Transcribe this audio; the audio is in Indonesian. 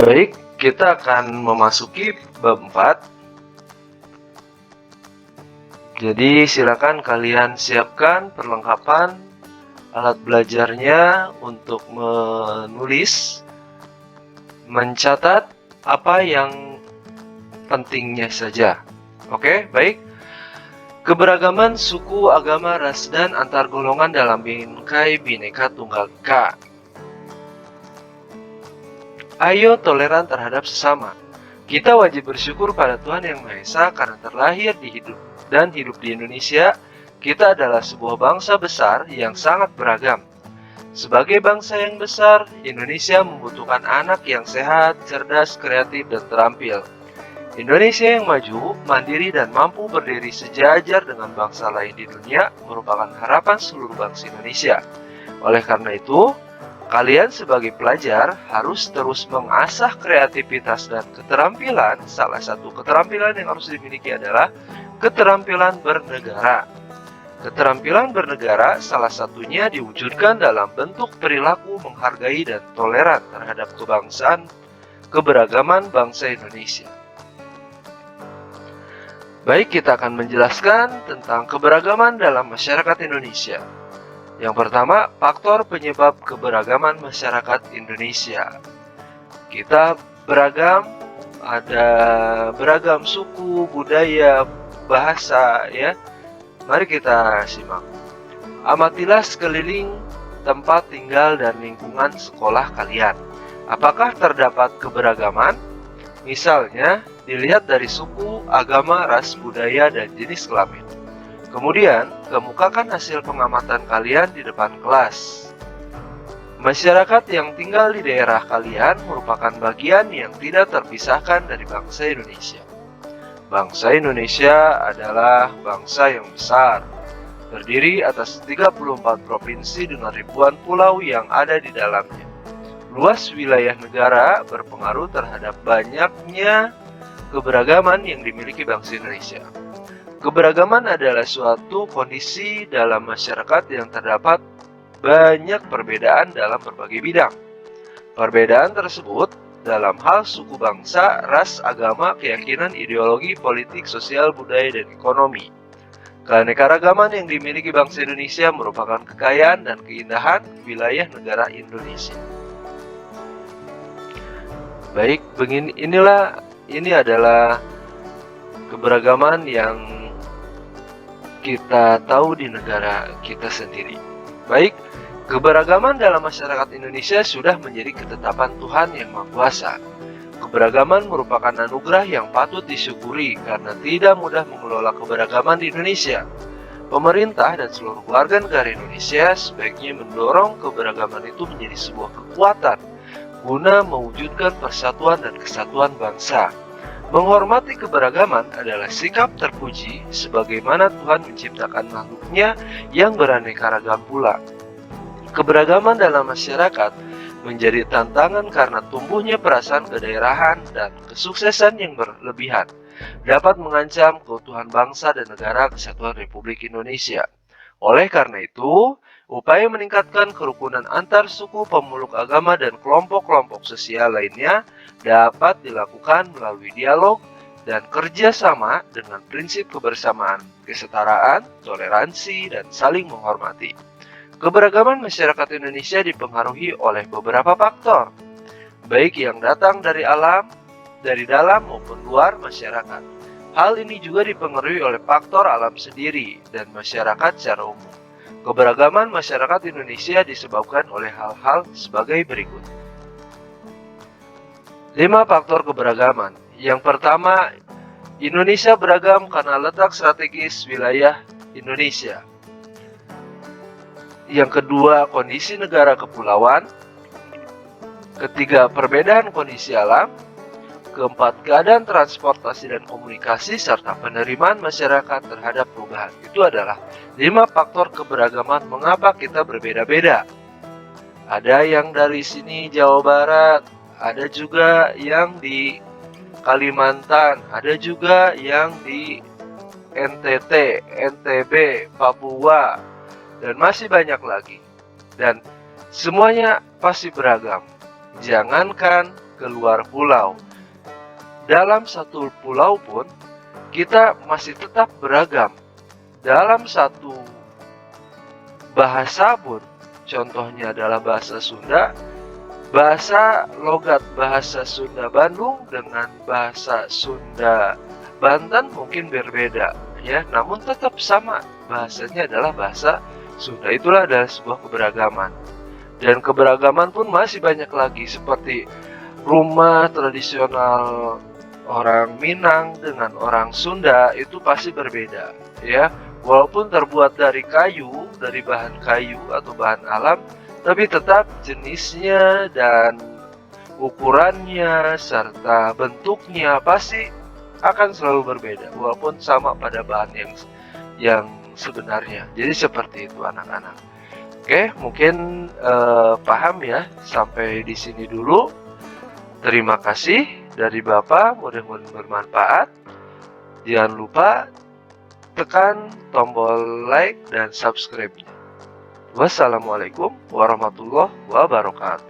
Baik, kita akan memasuki bab 4. Jadi silakan kalian siapkan perlengkapan alat belajarnya untuk menulis, mencatat apa yang pentingnya saja. Oke, baik. Keberagaman suku, agama, ras, dan antar golongan dalam bingkai Bhinneka Tunggal Ika. Ayo toleran terhadap sesama. Kita wajib bersyukur pada Tuhan Yang Maha Esa karena terlahir hidup di Indonesia. Kita adalah sebuah bangsa besar yang sangat beragam. Sebagai bangsa yang besar, Indonesia membutuhkan anak yang sehat, cerdas, kreatif, dan terampil. Indonesia yang maju, mandiri, dan mampu berdiri sejajar dengan bangsa lain di dunia merupakan harapan seluruh bangsa Indonesia. Oleh karena itu, kalian sebagai pelajar harus terus mengasah kreativitas dan keterampilan. Salah satu keterampilan yang harus dimiliki adalah keterampilan bernegara. Keterampilan bernegara salah satunya diwujudkan dalam bentuk perilaku menghargai dan toleran terhadap keberagaman bangsa Indonesia. Baik, kita akan menjelaskan tentang keberagaman dalam masyarakat Indonesia. Yang pertama, faktor penyebab keberagaman masyarakat Indonesia. Kita beragam, ada beragam suku, budaya, bahasa, ya. Mari kita simak. Amatilah sekeliling tempat tinggal dan lingkungan sekolah kalian. Apakah terdapat keberagaman? Misalnya, dilihat dari suku, agama, ras, budaya, dan jenis kelamin. Kemudian, kemukakan hasil pengamatan kalian di depan kelas. Masyarakat yang tinggal di daerah kalian merupakan bagian yang tidak terpisahkan dari bangsa Indonesia. Bangsa Indonesia adalah bangsa yang besar, terdiri atas 34 provinsi dengan ribuan pulau yang ada di dalamnya. Luas wilayah negara berpengaruh terhadap banyaknya keberagaman yang dimiliki bangsa Indonesia. Keberagaman adalah suatu kondisi dalam masyarakat yang terdapat banyak perbedaan dalam berbagai bidang. Perbedaan tersebut dalam hal suku bangsa, ras, agama, keyakinan, ideologi, politik, sosial, budaya, dan ekonomi. Keanekaragaman yang dimiliki bangsa Indonesia merupakan kekayaan dan keindahan wilayah negara Indonesia. Baik, ini adalah keberagaman yang kita tahu di negara kita sendiri. Baik, keberagaman dalam masyarakat Indonesia sudah menjadi ketetapan Tuhan Yang Maha Kuasa. Keberagaman merupakan anugerah yang patut disyukuri karena tidak mudah mengelola keberagaman di Indonesia. Pemerintah dan seluruh warga negara Indonesia sebaiknya mendorong keberagaman itu menjadi sebuah kekuatan guna mewujudkan persatuan dan kesatuan bangsa. Menghormati keberagaman adalah sikap terpuji sebagaimana Tuhan menciptakan makhluknya yang beraneka ragam pula. Keberagaman dalam masyarakat menjadi tantangan karena tumbuhnya perasaan kedaerahan dan kesuksesan yang berlebihan dapat mengancam keutuhan bangsa dan negara kesatuan Republik Indonesia. Oleh karena itu, upaya meningkatkan kerukunan antar suku, pemeluk agama, dan kelompok-kelompok sosial lainnya dapat dilakukan melalui dialog dan kerjasama dengan prinsip kebersamaan, kesetaraan, toleransi, dan saling menghormati. Keberagaman masyarakat Indonesia dipengaruhi oleh beberapa faktor, baik yang datang dari alam, dari dalam maupun luar masyarakat. Hal ini juga dipengaruhi oleh faktor alam sendiri dan masyarakat secara umum. Keberagaman masyarakat Indonesia disebabkan oleh hal-hal sebagai berikut. 5 faktor keberagaman. Yang pertama, Indonesia beragam karena letak strategis wilayah Indonesia. Yang kedua, kondisi negara kepulauan. Ketiga, perbedaan kondisi alam. Keempat, keadaan transportasi dan komunikasi serta penerimaan masyarakat terhadap perubahan. Itu adalah 5 faktor keberagaman mengapa kita berbeda-beda. Ada yang dari sini Jawa Barat, ada juga yang di Kalimantan, ada juga yang di NTT, NTB, Papua, dan masih banyak lagi. Dan semuanya pasti beragam. Jangankan ke luar pulau. Dalam satu pulau pun, kita masih tetap beragam. Dalam satu bahasa pun, contohnya adalah bahasa Sunda, bahasa logat bahasa Sunda Bandung dengan bahasa Sunda Banten mungkin berbeda, ya, namun tetap sama, bahasanya adalah bahasa Sunda. Itulah adalah sebuah keberagaman. Dan keberagaman pun masih banyak lagi, seperti rumah tradisional orang Minang dengan orang Sunda itu pasti berbeda, ya. Walaupun terbuat dari kayu, dari bahan kayu atau bahan alam, tapi tetap jenisnya dan ukurannya serta bentuknya pasti akan selalu berbeda, walaupun sama pada bahan yang sebenarnya. Jadi seperti itu anak-anak. Oke, mungkin paham ya. Sampai di sini dulu. Terima kasih dari Bapak, mudah-mudahan bermanfaat. Jangan lupa tekan tombol like dan subscribe-nya. Wassalamualaikum warahmatullahi wabarakatuh.